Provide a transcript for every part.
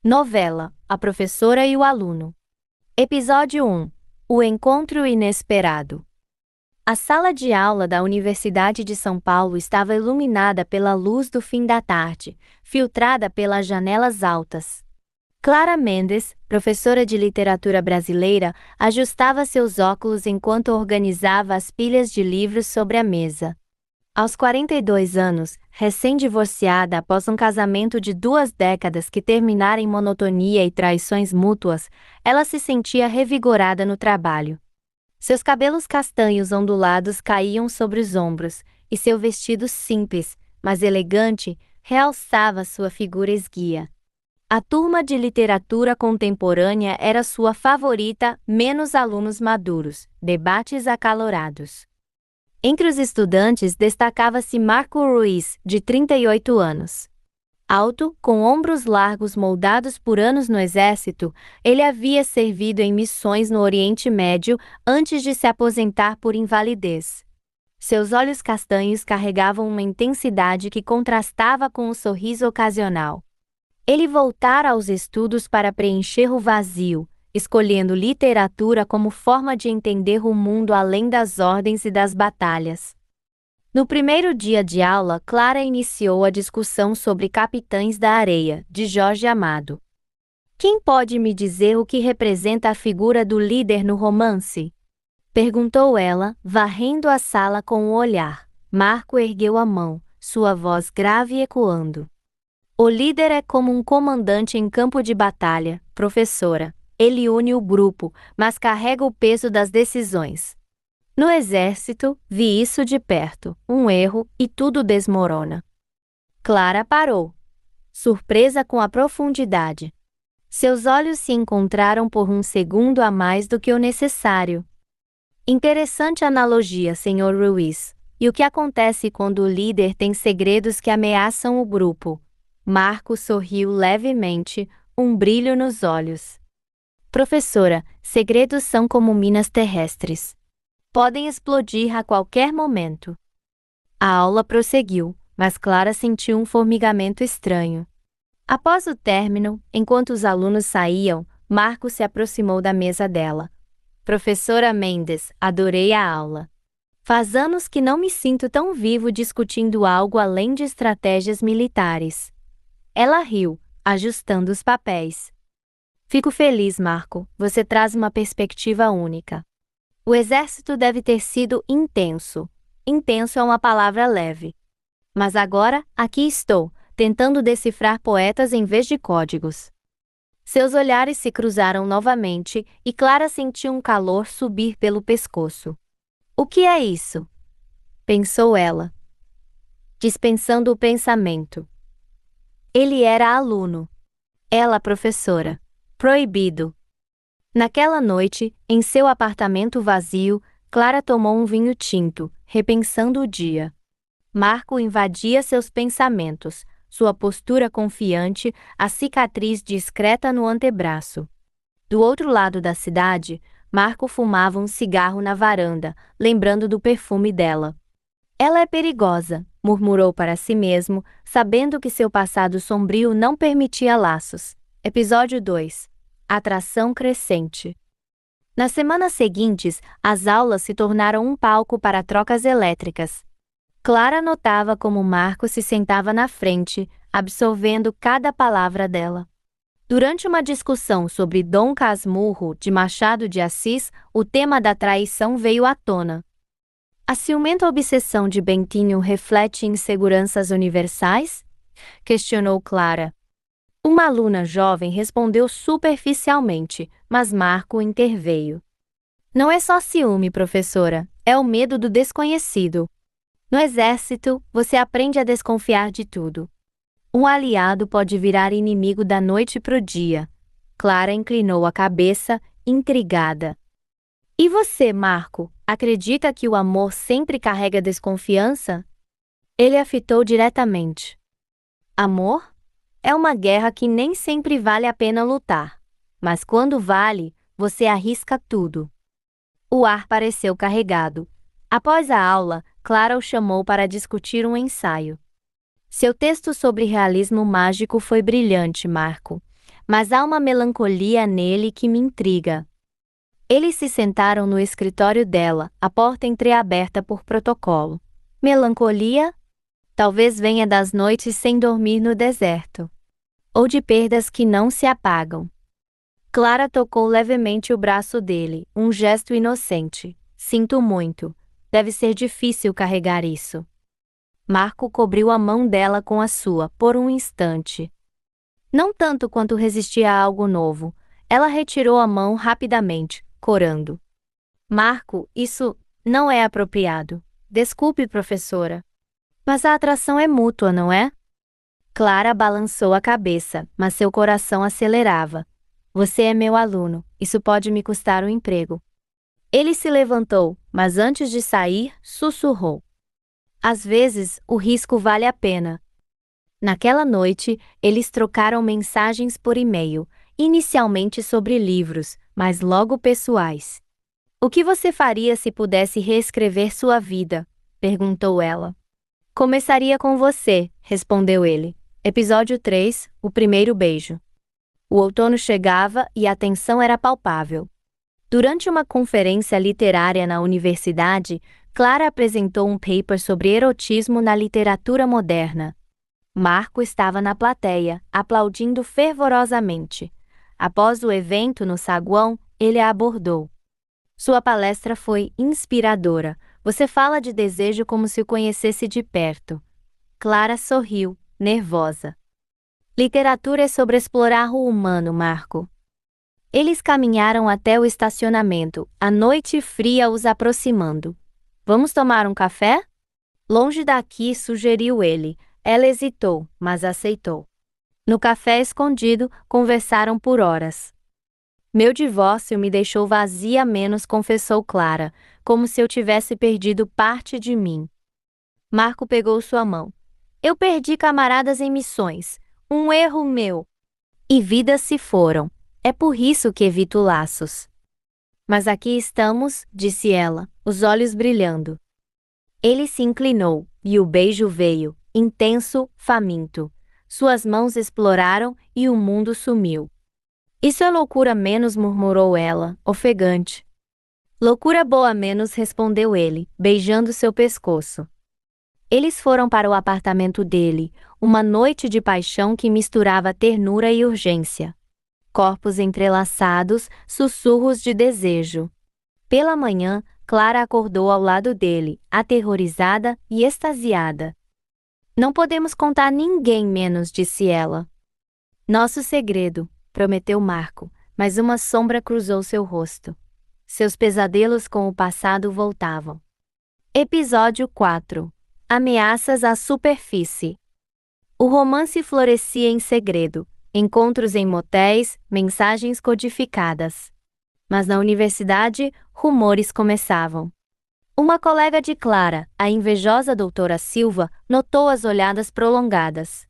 Novela: A Professora e o Aluno. Episódio 1: O Encontro Inesperado. A sala de aula da Universidade de São Paulo estava iluminada pela luz do fim da tarde, filtrada pelas janelas altas. Clara Mendes, professora de literatura brasileira, ajustava seus óculos enquanto organizava as pilhas de livros sobre a mesa. Aos 42 anos, recém-divorciada após um casamento de 2 décadas que terminara em monotonia e traições mútuas, ela se sentia revigorada no trabalho. Seus cabelos castanhos ondulados caíam sobre os ombros, e seu vestido simples, mas elegante, realçava sua figura esguia. A turma de literatura contemporânea era sua favorita, menos alunos maduros, debates acalorados. Entre os estudantes destacava-se Marco Ruiz, de 38 anos. Alto, com ombros largos moldados por anos no exército, ele havia servido em missões no Oriente Médio antes de se aposentar por invalidez. Seus olhos castanhos carregavam uma intensidade que contrastava com o sorriso ocasional. Ele voltara aos estudos para preencher o vazio, escolhendo literatura como forma de entender o mundo além das ordens e das batalhas. No primeiro dia de aula, Clara iniciou a discussão sobre Capitães da Areia, de Jorge Amado. Quem pode me dizer o que representa a figura do líder no romance? Perguntou ela, varrendo a sala com o olhar. Marco ergueu a mão, sua voz grave ecoando. O líder é como um comandante em campo de batalha, professora. Ele une o grupo, mas carrega o peso das decisões. No exército, vi isso de perto, um erro e tudo desmorona. Clara parou, surpresa com a profundidade. Seus olhos se encontraram por um segundo a mais do que o necessário. Interessante analogia, Sr. Ruiz. E o que acontece quando o líder tem segredos que ameaçam o grupo? Marco sorriu levemente, um brilho nos olhos. Professora, segredos são como minas terrestres. Podem explodir a qualquer momento. A aula prosseguiu, mas Clara sentiu um formigamento estranho. Após o término, enquanto os alunos saíam, Marco se aproximou da mesa dela. Professora Mendes, adorei a aula. Faz anos que não me sinto tão vivo discutindo algo além de estratégias militares. Ela riu, ajustando os papéis. Fico feliz, Marco, você traz uma perspectiva única. O exército deve ter sido intenso. Intenso é uma palavra leve. Mas agora, aqui estou, tentando decifrar poetas em vez de códigos. Seus olhares se cruzaram novamente e Clara sentiu um calor subir pelo pescoço. O que é isso? Pensou ela, dispensando o pensamento. Ele era aluno. Ela professora. Proibido. Naquela noite, em seu apartamento vazio, Clara tomou um vinho tinto, repensando o dia. Marco invadia seus pensamentos, sua postura confiante, a cicatriz discreta no antebraço. Do outro lado da cidade, Marco fumava um cigarro na varanda, lembrando do perfume dela. Ela é perigosa, murmurou para si mesmo, sabendo que seu passado sombrio não permitia laços. Episódio 2: Atração crescente. Nas semanas seguintes, as aulas se tornaram um palco para trocas elétricas. Clara notava como Marco se sentava na frente, absorvendo cada palavra dela. Durante uma discussão sobre Dom Casmurro, de Machado de Assis, o tema da traição veio à tona. A ciumenta obsessão de Bentinho reflete inseguranças universais? Questionou Clara. Uma aluna jovem respondeu superficialmente, mas Marco interveio. Não é só ciúme, professora, é o medo do desconhecido. No exército, você aprende a desconfiar de tudo. Um aliado pode virar inimigo da noite pro dia. Clara inclinou a cabeça, intrigada. E você, Marco, acredita que o amor sempre carrega desconfiança? Ele a fitou diretamente. Amor? É uma guerra que nem sempre vale a pena lutar. Mas quando vale, você arrisca tudo. O ar pareceu carregado. Após a aula, Clara o chamou para discutir um ensaio. Seu texto sobre realismo mágico foi brilhante, Marco. mas há uma melancolia nele que me intriga. Eles se sentaram no escritório dela, a porta entreaberta por protocolo. Melancolia? Talvez venha das noites sem dormir no deserto. Ou de perdas que não se apagam. Clara tocou levemente o braço dele, um gesto inocente. Sinto muito. Deve ser difícil carregar isso. Marco cobriu a mão dela com a sua, por um instante. Não tanto quanto resistir a algo novo. Ela retirou a mão rapidamente, corando. Marco, isso não é apropriado. Desculpe, professora. Mas a atração é mútua, não é? Clara balançou a cabeça, mas seu coração acelerava. Você é meu aluno, isso pode me custar o emprego. Ele se levantou, mas antes de sair, sussurrou. Às vezes, o risco vale a pena. Naquela noite, eles trocaram mensagens por e-mail, inicialmente sobre livros, mas logo pessoais. O que você faria se pudesse reescrever sua vida? Perguntou ela. Começaria com você, respondeu ele. Episódio 3, o primeiro beijo. O outono chegava e a tensão era palpável. Durante uma conferência literária na universidade, Clara apresentou um paper sobre erotismo na literatura moderna. Marco estava na plateia, aplaudindo fervorosamente. Após o evento no saguão, ele a abordou. Sua palestra foi inspiradora. Você fala de desejo como se o conhecesse de perto. Clara sorriu, nervosa. Literatura é sobre explorar o humano, Marco. Eles caminharam até o estacionamento, a noite fria os aproximando. Vamos tomar um café? Longe daqui, sugeriu ele. Ela hesitou, mas aceitou. No café escondido, conversaram por horas. Meu divórcio me deixou vazia menos, confessou Clara, como se eu tivesse perdido parte de mim. Marco pegou sua mão. Eu perdi camaradas em missões. Um erro meu. E vidas se foram. É por isso que evito laços. Mas aqui estamos, disse ela, os olhos brilhando. Ele se inclinou, e o beijo veio, intenso, faminto. Suas mãos exploraram e o mundo sumiu. Isso é loucura menos, murmurou ela, ofegante. Loucura boa menos, respondeu ele, beijando seu pescoço. Eles foram para o apartamento dele, uma noite de paixão que misturava ternura e urgência. Corpos entrelaçados, sussurros de desejo. Pela manhã, Clara acordou ao lado dele, aterrorizada e extasiada. Não podemos contar a ninguém menos, disse ela. Nosso segredo, prometeu Marco, mas uma sombra cruzou seu rosto. Seus pesadelos com o passado voltavam. Episódio 4. Ameaças à superfície. O romance florescia em segredo, encontros em motéis, mensagens codificadas. Mas na universidade, rumores começavam. Uma colega de Clara, a invejosa doutora Silva, notou as olhadas prolongadas.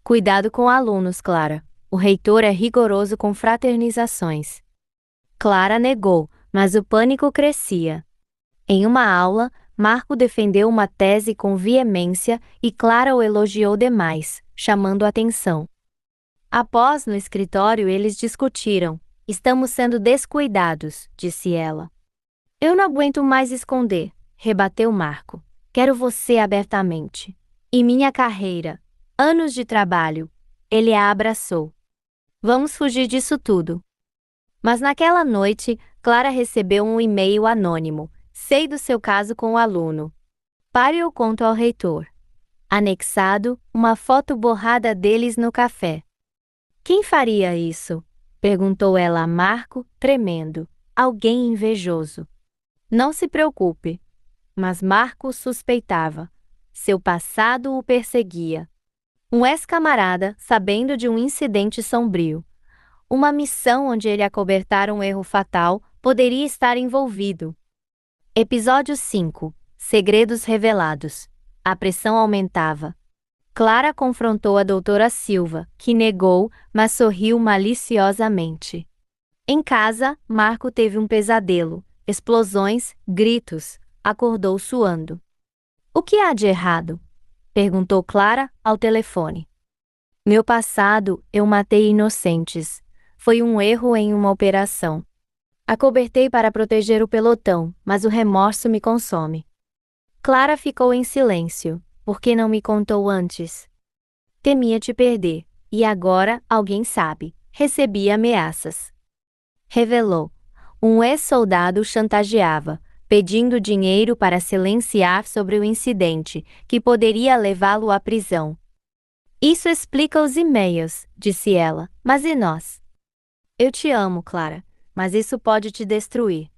Cuidado com alunos, Clara. O reitor é rigoroso com fraternizações. Clara negou, mas o pânico crescia. Em uma aula, Marco defendeu uma tese com veemência e Clara o elogiou demais, chamando a atenção. Após, no escritório, eles discutiram. Estamos sendo descuidados, disse ela. Eu não aguento mais esconder, rebateu Marco. Quero você abertamente. E minha carreira. Anos de trabalho. Ele a abraçou. Vamos fugir disso tudo. Mas naquela noite, Clara recebeu um e-mail anônimo. Sei do seu caso com o aluno. Pare o conto ao reitor. Anexado, uma foto borrada deles no café. Quem faria isso? Perguntou ela a Marco, tremendo. Alguém invejoso. Não se preocupe. Mas Marco suspeitava. Seu passado o perseguia. Um ex-camarada, sabendo de um incidente sombrio. Uma missão onde ele acobertara um erro fatal, poderia estar envolvido. Episódio 5. Segredos revelados. A pressão aumentava. Clara confrontou a doutora Silva, que negou, mas sorriu maliciosamente. Em casa, Marco teve um pesadelo. Explosões, gritos. Acordou suando. O que há de errado? Perguntou Clara, ao telefone. Meu passado, eu matei inocentes. Foi um erro em uma operação. Acobertei para proteger o pelotão, mas o remorso me consome. Clara ficou em silêncio. Por que não me contou antes? Temia te perder, e agora, alguém sabe. Recebi ameaças. Revelou. Um ex-soldado chantageava, pedindo dinheiro para silenciar sobre o incidente, que poderia levá-lo à prisão. Isso explica os e-mails, disse ela, mas e nós? Eu te amo, Clara, mas isso pode te destruir.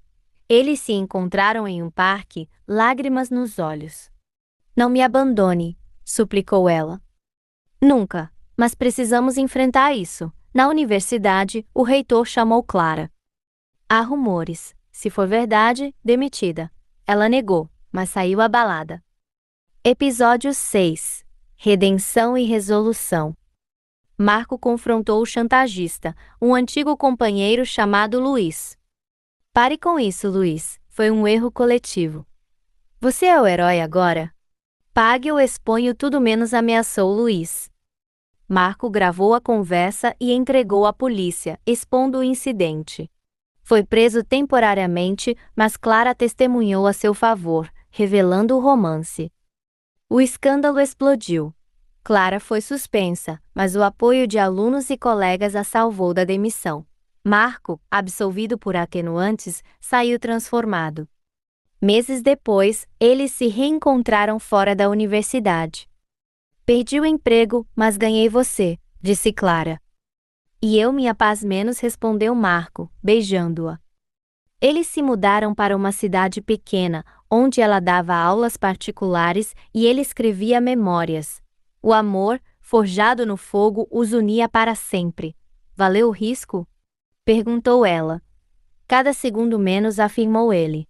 Eles se encontraram em um parque, lágrimas nos olhos. Não me abandone, suplicou ela. Nunca, mas precisamos enfrentar isso. Na universidade, o reitor chamou Clara. Há rumores. Se for verdade, demitida. Ela negou, mas saiu abalada. Episódio 6. Redenção e resolução. Marco confrontou o chantagista, um antigo companheiro chamado Luiz. Pare com isso, Luiz. Foi um erro coletivo. Você é o herói agora? Pague ou exponho tudo menos, ameaçou Luiz. Marco gravou a conversa e entregou à polícia, expondo o incidente. Foi preso temporariamente, mas Clara testemunhou a seu favor, revelando o romance. O escândalo explodiu. Clara foi suspensa, mas o apoio de alunos e colegas a salvou da demissão. Marco, absolvido por atenuantes, saiu transformado. Meses depois, eles se reencontraram fora da universidade. Perdi o emprego, mas ganhei você, disse Clara. E eu minha paz menos, respondeu Marco, beijando-a. Eles se mudaram para uma cidade pequena, onde ela dava aulas particulares e ele escrevia memórias. O amor, forjado no fogo, os unia para sempre. Valeu o risco? Perguntou ela. Cada segundo menos, afirmou ele.